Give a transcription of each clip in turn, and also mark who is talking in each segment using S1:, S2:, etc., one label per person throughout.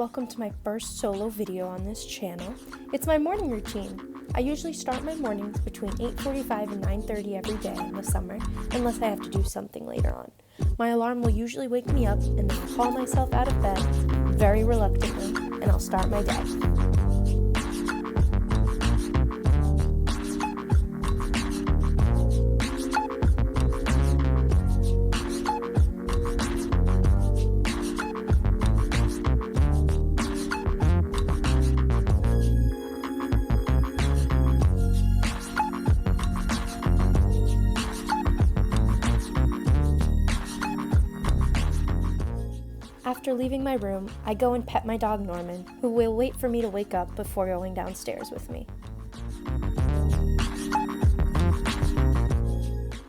S1: welcome to my first solo video on this channel. It's my morning routine. I usually start my mornings between 8:45 and 9:30 every day in the summer, unless I have to do something later on. My alarm will usually wake me up, and then I'll haul myself out of bed, very reluctantly, and I'll start my day. After leaving my room, I go and pet my dog Norman, who will wait for me to wake up before going downstairs with me.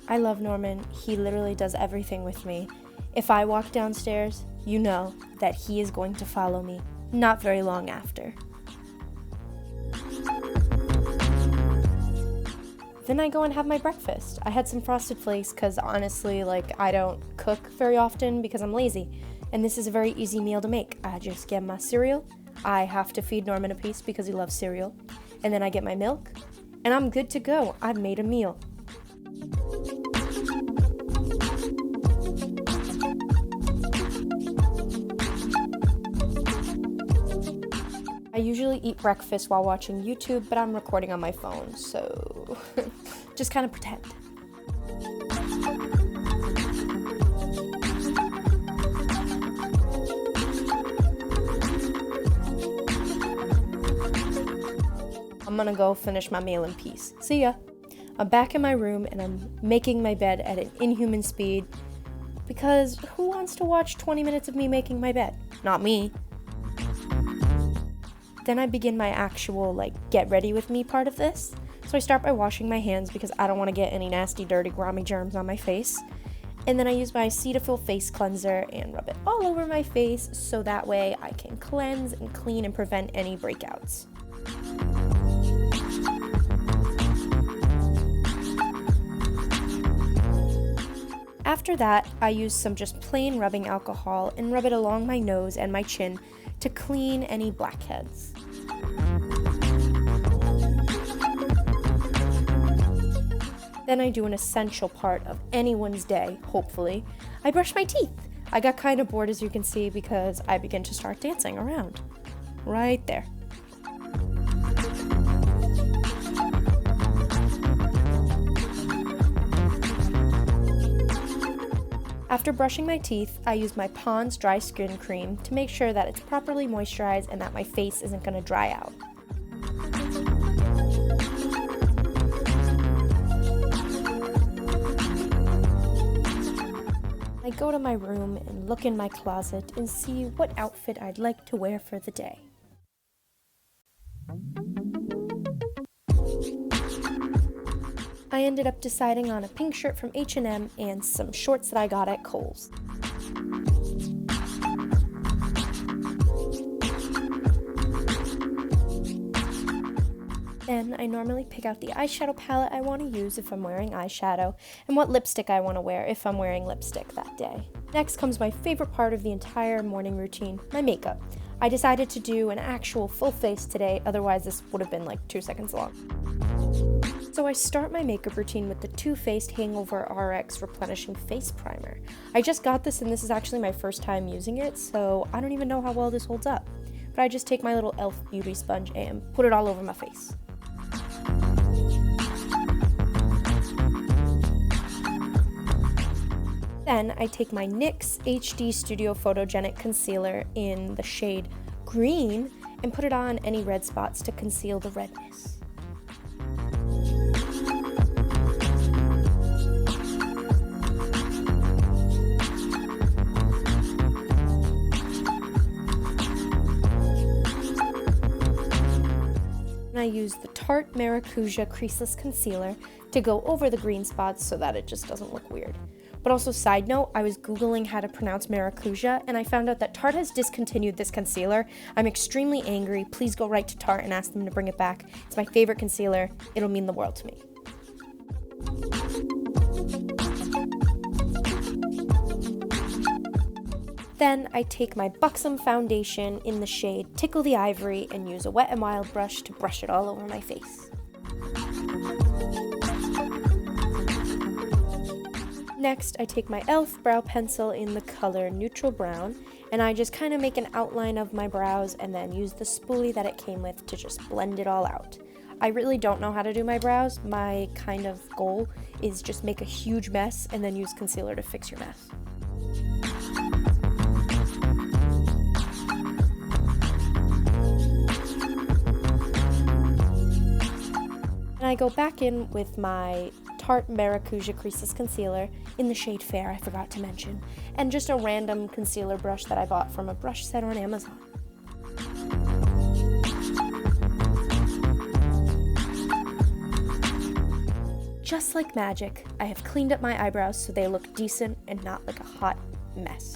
S1: I love Norman. He literally does everything with me. If I walk downstairs, you know that he is going to follow me not very long after. Then I go and have my breakfast. I had some Frosted Flakes because honestly, I don't cook very often because I'm lazy. And this is a very easy meal to make. I just get my cereal. I have to feed Norman a piece because he loves cereal. And then I get my milk, and I'm good to go. I've made a meal. I usually eat breakfast while watching YouTube, but I'm recording on my phone, so just kind of pretend. I'm gonna go finish my meal in peace. See ya. I'm back in my room and I'm making my bed at an inhuman speed because who wants to watch 20 minutes of me making my bed? Not me. Then I begin my actual get ready with me part of this. So I start by washing my hands because I don't want to get any nasty, dirty, grimy germs on my face. And then I use my Cetaphil face cleanser and rub it all over my face so that way I can cleanse and clean and prevent any breakouts. After that, I use some just plain rubbing alcohol and rub it along my nose and my chin to clean any blackheads. Then I do an essential part of anyone's day, hopefully. I brush my teeth. I got kind of bored, as you can see, because I begin to start dancing around. Right there. After brushing my teeth, I use my Pond's Dry Skin Cream to make sure that it's properly moisturized and that my face isn't going to dry out. I go to my room and look in my closet and see what outfit I'd like to wear for the day. I ended up deciding on a pink shirt from H&M and some shorts that I got at Kohl's. Then I normally pick out the eyeshadow palette I want to use if I'm wearing eyeshadow, and what lipstick I want to wear if I'm wearing lipstick that day. Next comes my favorite part of the entire morning routine, my makeup. I decided to do an actual full face today, otherwise this would have been 2 seconds long. So I start my makeup routine with the Too Faced Hangover RX Replenishing Face Primer. I just got this and this is actually my first time using it, so I don't even know how well this holds up. But I just take my little e.l.f. beauty sponge and put it all over my face. Then I take my NYX HD Studio Photogenic Concealer in the shade Green and put it on any red spots to conceal the redness. I use the Tarte Maracuja Creaseless Concealer to go over the green spots so that it just doesn't look weird. But also, side note, I was Googling how to pronounce Maracuja, and I found out that Tarte has discontinued this concealer. I'm extremely angry. Please go right to Tarte and ask them to bring it back. It's my favorite concealer. It'll mean the world to me. Then I take my Buxom foundation in the shade Tickle the Ivory and use a Wet n Wild brush to brush it all over my face. Next, I take my e.l.f. brow pencil in the color Neutral Brown, and I just kind of make an outline of my brows and then use the spoolie that it came with to just blend it all out. I really don't know how to do my brows. My kind of goal is just make a huge mess and then use concealer to fix your mess. And I go back in with my Tarte Maracuja Creaseless Concealer in the shade Fair, I forgot to mention, and just a random concealer brush that I bought from a brush set on Amazon. Just like magic, I have cleaned up my eyebrows so they look decent and not like a hot mess.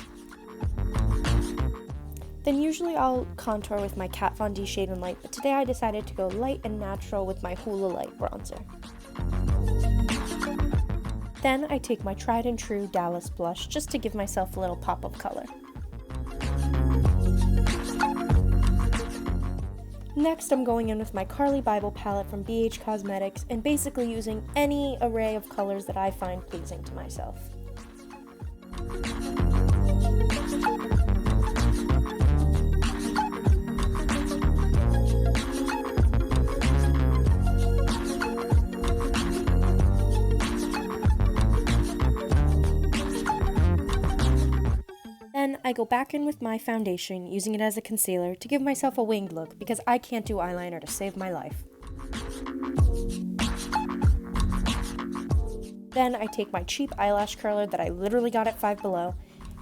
S1: Then usually I'll contour with my Kat Von D Shade and Light, but today I decided to go light and natural with my Hoola Light bronzer. Then I take my tried and true Dallas blush just to give myself a little pop of color. Next, I'm going in with my Carly Bible palette from BH Cosmetics and basically using any array of colors that I find pleasing to myself. Then I go back in with my foundation, using it as a concealer to give myself a winged look because I can't do eyeliner to save my life. Then I take my cheap eyelash curler that I literally got at Five Below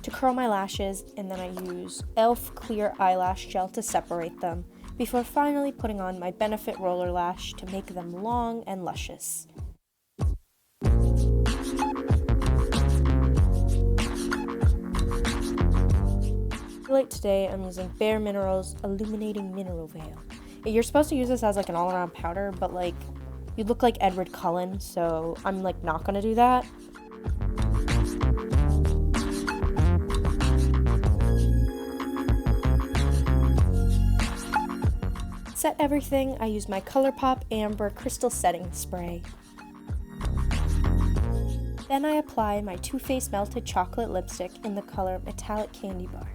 S1: to curl my lashes, and then I use e.l.f. clear eyelash gel to separate them before finally putting on my Benefit roller lash to make them long and luscious. Today I'm using Bare Minerals Illuminating Mineral Veil. You're supposed to use this as like an all-around powder, but like you look like Edward Cullen, so I'm like not gonna do that. Set everything, I use my ColourPop Amber Crystal Setting Spray. Then I apply my Too Faced Melted Chocolate Lipstick in the color Metallic Candy Bar.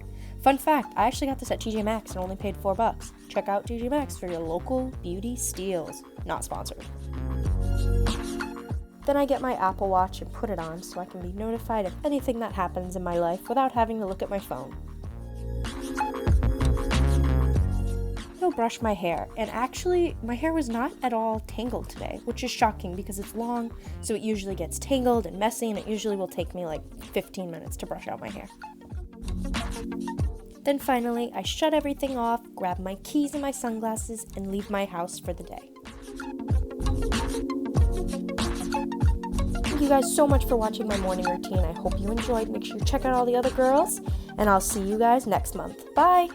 S1: Fun fact, I actually got this at TJ Maxx and only paid $4. Check out TJ Maxx for your local beauty steals. Not sponsored. Then I get my Apple Watch and put it on so I can be notified of anything that happens in my life without having to look at my phone. I'll brush my hair, and actually my hair was not at all tangled today, which is shocking because it's long, so it usually gets tangled and messy, and it usually will take me like 15 minutes to brush out my hair. Then finally, I shut everything off, grab my keys and my sunglasses, and leave my house for the day. Thank you guys so much for watching my morning routine. I hope you enjoyed. Make sure you check out all the other girls, and I'll see you guys next month. Bye!